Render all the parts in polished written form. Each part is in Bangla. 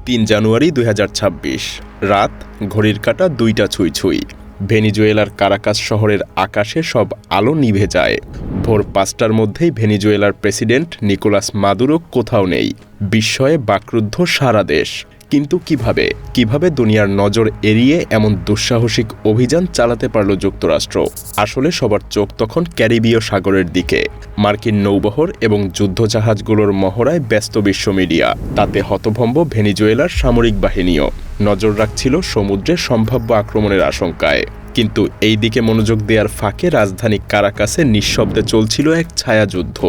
৩ জানুয়ারি ২০২৬ রাত, ঘড়ির কাঁটা ২টা ছুঁই ছুঁই। ভেনিজুয়েলার কারাকাস শহরের আকাশে সব আলো নিভে যায়। ভোর ৫টার মধ্যেই ভেনিজুয়েলার প্রেসিডেন্ট নিকোলাস মাদুরো কোথাও নেই। বিস্ময়ে বাকরুদ্ধ সারা দেশ। কিন্তু কিভাবে দুনিয়ার নজর এড়িয়ে এমন দুঃসাহসিক অভিযান চালাতে পারল যুক্তরাষ্ট্র? আসলে সবার চোখ তখন ক্যারিবীয় সাগরের দিকে। মার্কিন নৌবহর এবং যুদ্ধজাহাজগুলোর মহড়ায় ব্যস্ত বিশ্ব মিডিয়া। তাতে হতভম্ব ভেনিজুয়েলার সামরিক বাহিনীও নজর রাখছিল সমুদ্রে সম্ভাব্য আক্রমণের আশঙ্কায়। কিন্তু এই দিকে মনোযোগ দেওয়ার ফাঁকে রাজধানী কারাকাসে নিঃশব্দে চলছিল এক ছায়াযুদ্ধ।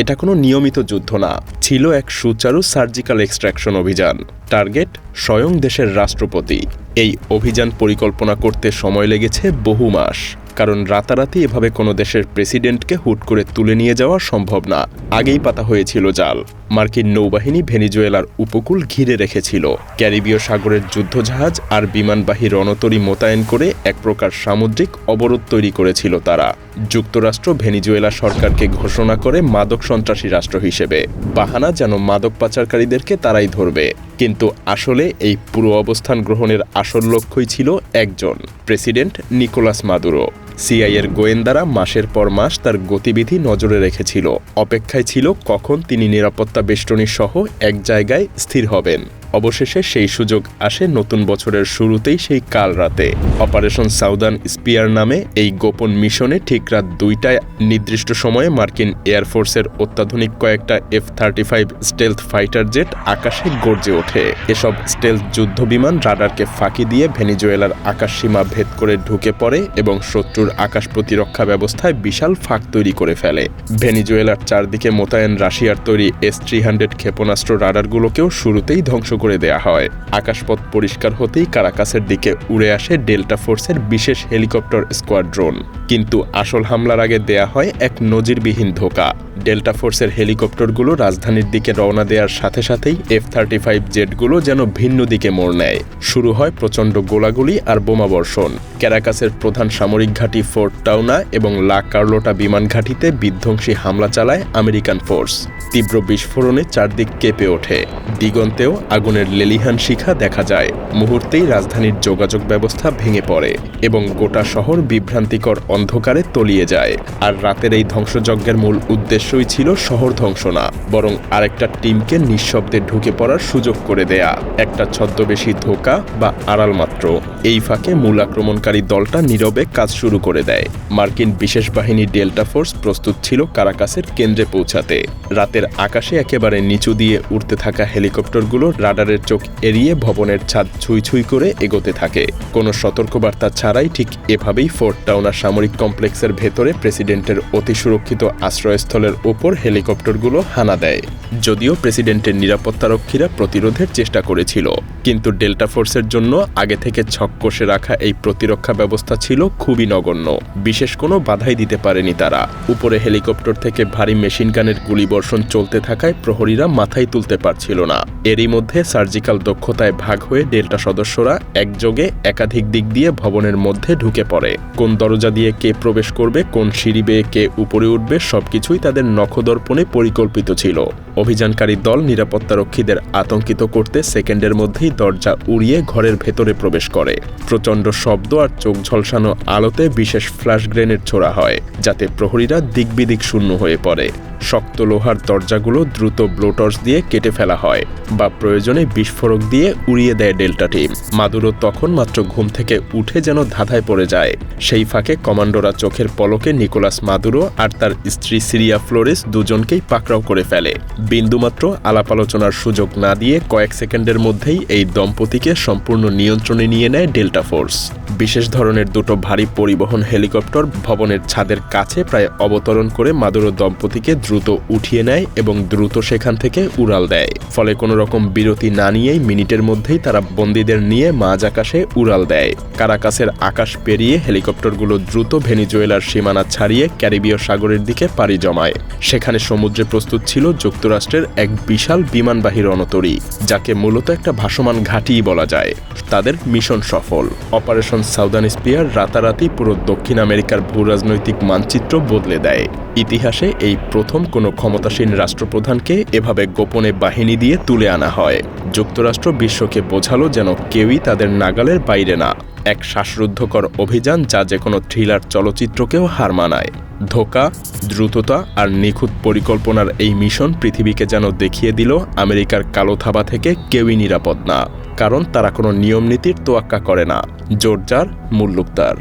এটা কোনো নিয়মিত যুদ্ধ না, ছিল এক সুচারু সার্জিক্যাল এক্সট্রাকশন অভিযান। টার্গেট স্বয়ং দেশের রাষ্ট্রপতি। এই অভিযান পরিকল্পনা করতে সময় লেগেছে বহু মাস, কারণ রাতারাতি এভাবে কোনো দেশের প্রেসিডেন্টকে হুট করে তুলে নিয়ে যাওয়া সম্ভব না। আগেই পাতা হয়েছিল জাল। মার্কিন নৌবাহিনী ভেনিজুয়েলার উপকূল ঘিরে রেখেছিল। ক্যারিবীয় সাগরের যুদ্ধজাহাজ আর বিমানবাহী রণতরী মোতায়েন করে এক প্রকার সামুদ্রিক অবরোধ তৈরি করেছিল তারা। যুক্তরাষ্ট্র ভেনিজুয়েলা সরকারকে ঘোষণা করে মাদক সন্ত্রাসী রাষ্ট্র হিসেবে। বাহানা যেন মাদক পাচারকারীদেরকে তারাই ধরবে। কিন্তু আসলে এই পুরো অবস্থান গ্রহণের আসল লক্ষ্যই ছিল একজন, প্রেসিডেন্ট নিকোলাস মাদুরো। সিআইএর গোয়েন্দারা মাসের পর মাস তার গতিবিধি নজরে রেখেছিল। অপেক্ষায় ছিল কখন তিনি নিরাপত্তা বেষ্টনী সহ এক জায়গায় স্থির হবেন। অবশেষে সেই সুযোগ আসে নতুন বছরের শুরুতেই, সেই কাল রাতে। অপারেশন সাউদার্ন স্পিয়ার নামে এই গোপন মিশনে ঠিক রাত ২টায় নির্দিষ্ট সময়ে মার্কিন এয়ারফোর্সের অত্যাধুনিক কয়েকটা F-35 স্টেলথ ফাইটার জেট আকাশে গর্জে ওঠে। এসব স্টেলথ যুদ্ধবিমান রাডারকে ফাঁকি দিয়ে ভেনিজুয়েলার আকাশসীমা ভেদ করে ঢুকে পড়ে এবং শত্রুর আকাশ প্রতিরক্ষা ব্যবস্থায় বিশাল ফাঁক তৈরি করে ফেলে। ভেনিজুয়েলার চারদিকে মোতায়েন রাশিয়ার তৈরি S-300 ক্ষেপণাস্ত্র রাডারগুলোকেও শুরুতেই ধ্বংস করে দেয়া হয়। আকাশপথ পরিষ্কার হতেই কারাকাসের দিকে উড়ে আসে ডেল্টা ফোর্সের বিশেষ হেলিকপ্টার স্কোয়াড্রন। কিন্তু আসল হামলার আগে দেয়া হয় এক নজিরবিহীন ধোঁকা। ডেল্টা ফোর্সের হেলিকপ্টারগুলো রাজধানীর দিকে রওনা দেওয়ার সাথে সাথেই F-35 জেটগুলো যেন ভিন্ন দিকে মোড় নেয়। শুরু হয় প্রচণ্ড গোলাগুলি আর বোমাবর্ষণ। ক্যারাকাসের প্রধান সামরিক ঘাঁটি ফোর্ট টাউনা এবং লা কার্লোটা বিমান ঘাঁটিতে বিধ্বংসী হামলা চালায় আমেরিকান ফোর্স। তীব্র বিস্ফোরণে চারদিক কেঁপে ওঠে। দিগন্তেও আগুনের লেলিহান শিখা দেখা যায়। মুহূর্তেই রাজধানীর যোগাযোগ ব্যবস্থা ভেঙে পড়ে এবং গোটা শহর বিভ্রান্তিকর অন্ধকারে তলিয়ে যায়। আর রাতের এই ধ্বংসযজ্ঞের মূল উদ্দেশ্যই ছিল শহর ধ্বংস না, বরং আরেকটা টিমকে নিঃশব্দে ঢুকে পড়ার সুযোগ করে দেয়া। একটা ছদ্মবেশী ধোঁকা বা আড়াল মাত্র। এই ফাঁকে মূল আক্রমণকারী দলটা নীরবে কাজ শুরু করে দেয়। মার্কিন বিশেষ বাহিনী ডেল্টা ফোর্স প্রস্তুত ছিল কারাকাসের কেন্দ্রে পৌঁছাতে। রাতের আকাশে একেবারে নিচু দিয়ে উড়তে থাকা হেলিকপ্টারগুলো রাডারের চোখ এড়িয়ে ভবনের ছাদ ছুঁই ছুঁই করে এগোতে থাকে। কোনো সতর্কবার্তা ছাড়াই ঠিক এভাবেই ফোর্ট টাউনা সামরিক কমপ্লেক্সের ভেতরে প্রেসিডেন্টের অতি সুরক্ষিত আশ্রয়স্থলের ওপর হেলিকপ্টারগুলো হানা দেয়। যদিও প্রেসিডেন্টের নিরাপত্তারক্ষীরা প্রতিরোধের চেষ্টা করেছিল, কিন্তু ডেল্টা ফোর্সের জন্য আগে থেকে ছক কষে রাখা এই প্রতিরক্ষা ব্যবস্থা ছিল খুবই নগণ্য। বিশেষ কোনো বাধাই দিতে পারেনি তারা। উপরে হেলিকপ্টার থেকে ভারী মেশিন গানের গুলিবর্ষণ চলতে থাকায় প্রহরীরা মাথায় তুলতে পারছিল না। এরই মধ্যে সার্জিক্যাল দক্ষতায় ভাগ হয়ে ডেল্টা সদস্যরা একযোগে একাধিক দিক দিয়ে ভবনের মধ্যে ঢুকে পড়ে। কোন দরজা দিয়ে কে প্রবেশ করবে, কোন সিঁড়ি বেয়ে কে উপরে উঠবে, সবকিছুই তাদের নখদর্পণে পরিকল্পিত ছিল। অভিযানকারী দল নিরাপত্তারক্ষীদের আতঙ্কিত করতে সেকেন্ডের মধ্যেই দরজা উড়িয়ে ঘরের ভেতরে প্রবেশ করে। প্রচণ্ড শব্দ আর চোখ ঝলসানো আলোতে বিশেষ ফ্ল্যাশ গ্রেনেড ছোড়া হয়, যাতে প্রহরীরা দিকবিদিক শূন্য হয়ে পড়ে। শক্ত লোহার দরজাগুলো দ্রুত ব্লোটর্স দিয়ে কেটে ফেলা হয় বা প্রয়োজনে বিস্ফোরক দিয়ে উড়িয়ে দেয় ডেল্টা টিম। মাদুরো তখন মাত্র ঘুম থেকে উঠে যেন ধাঁধায় পড়ে যায়। সেই ফাঁকে কমান্ডোরা চোখের পলকে নিকোলাস মাদুরো আর তার স্ত্রী সিরিয়া ফ্লোরেস দুজনকেই পাকড়াও করে ফেলে। বিন্দুমাত্র আলাপ আলোচনার সুযোগ না দিয়ে কয়েক সেকেন্ডের মধ্যেই এই দম্পতিকে সম্পূর্ণ নিয়ন্ত্রণে নিয়ে নেয় ডেল্টা ফোর্স। বিশেষ ধরনের দুটো ভারী পরিবহন হেলিকপ্টার ভবনের ছাদের কাছে প্রায় অবতরণ করে মাদুরো দম্পতিকে দ্রুত উঠিয়ে নেয় এবং দ্রুত সেখান থেকে উড়াল দেয়। ফলে কোনো রকম বিরতি না নিয়েই মিনিটের মধ্যেই তারা বন্দীদের নিয়ে মাঝ আকাশে উড়াল দেয়। কারাকাসের আকাশ পেরিয়ে হেলিকপ্টারগুলো দ্রুত ভেনিজুয়েলার সীমানা ছাড়িয়ে ক্যারিবীয় সাগরের দিকে পাড়ি জমায়। সেখানে সমুদ্রে প্রস্তুত ছিল যুক্তরাষ্ট্রের এক বিশাল বিমানবাহী রণতরী, যাকে মূলত একটা ভাসমান ঘাঁটিই বলা যায়। তাদের মিশন সফল। অপারেশন সাউদার্ন স্পিয়ার রাতারাতি পুরো দক্ষিণ আমেরিকার ভূরাজনৈতিক মানচিত্র বদলে দেয়। ইতিহাসে এই প্রথম প্রথম কোনো ক্ষমতাসীন রাষ্ট্রপ্রধানকে এভাবে গোপনে বাহিনী দিয়ে তুলে আনা হয়। যুক্তরাষ্ট্র বিশ্বকে বোঝালো যেন কেউই তাদের নাগালের বাইরে না। এক শ্বাসরুদ্ধকর অভিযান যা যে কোনো থ্রিলার চলচ্চিত্রকেও হার মানায়। ধোঁকা, দ্রুততা আর নিখুঁত পরিকল্পনার এই মিশন পৃথিবীকে যেন দেখিয়ে দিল আমেরিকার কালো থাবা থেকে কেউই নিরাপদ না, কারণ তারা কোনো নিয়মনীতির তোয়াক্কা করে না। জোর যার, মুল্লুক তার।